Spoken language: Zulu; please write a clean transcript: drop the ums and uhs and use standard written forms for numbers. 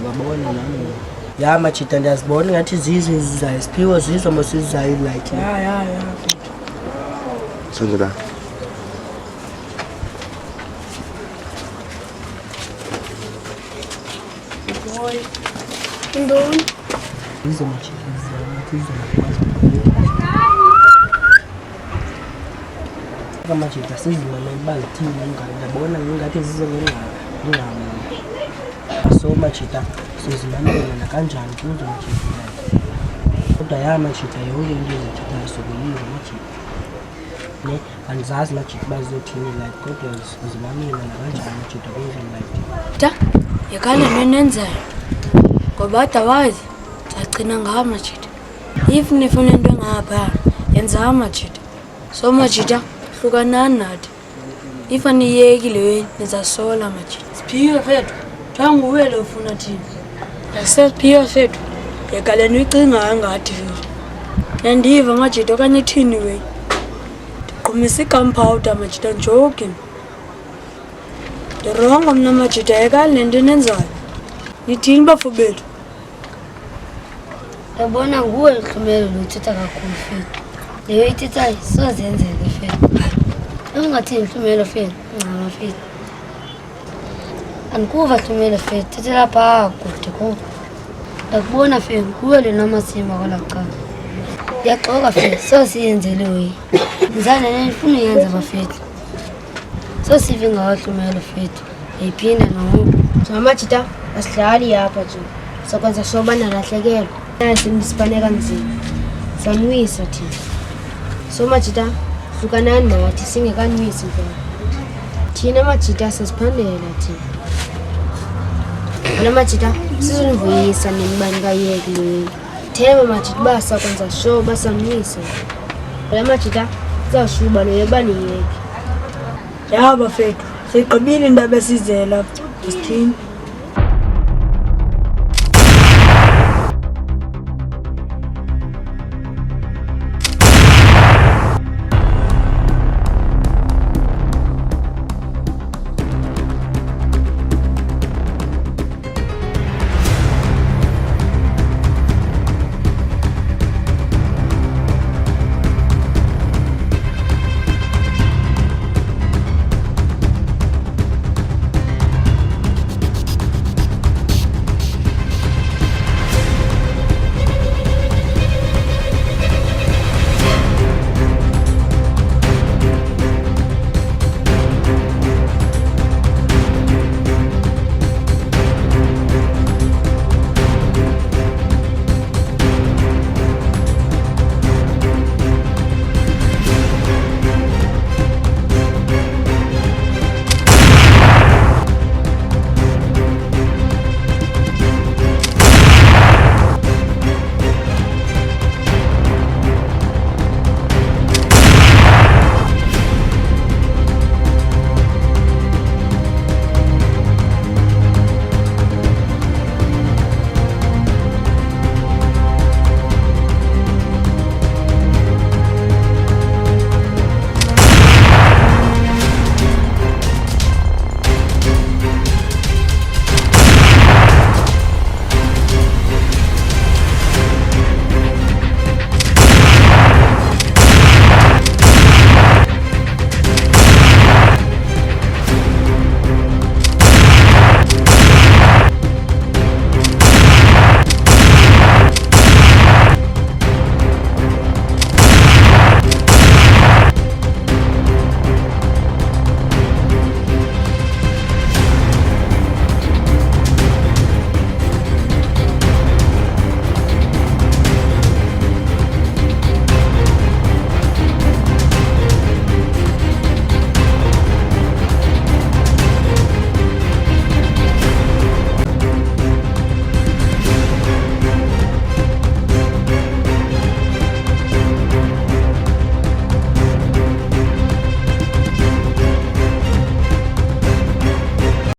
babona nami ya machita ndiyazibona ngathi zizo ezizayo siphiwe zizo masizayo like ya Sandra. Ndoni zizo machita zizo kama machita sizimane balithini ngiyabona ngathi zizo ngingami so machita sizimane kanjani kuzo machita kodwa ya machita yonke into ezithathayo sokuyizo machita ne andizazi machita bazothini like kodwa sizimane kanjani machita kuzo like ta yakala nenenzayo ngoba adawazi sagcina ngaha machita if nifuna into engapha yenza machita so machita hlukanani nathi if aniyekile nizasola machita siphiwe fethu thanguwe lo ufuna thina yasephiwe fethu yakaleni uyicingayo ngathi yandiva machita okanye thini we ndiqhumisa igunpowder machita joking ndirongo mna machita yakali nento nenzayo nithini bafowethu yabona nguwe Hlumelo lo uthetha kakhulu fethu leyo ithethayo sozenzeke fethu ungathini Hlumelo fethu ncama fethu andikuva Hlumelo fethu thethe lapha kude ko ndakubona fethu nguwe le namasimba kwalaqala ndiyaxoka fethu sosiyenzele we nzana nifuna uyenza bafethu sosive ngawo Hlumelo fethu yayiphinda nomuntu machita asidlali yapha nje sokwenza soba nalahlekelwa simdisipane kanzima samwisa thina so machita hlukanani nathi singekanwisi mfana thina machita sasiphandela thina wala machita sizonivuyisa nenibani kayekile thema machita basakwenza show basamwisa wala machita sizawushuba lo yebaniyeke ya bafethu siqibile indaba esizela sithini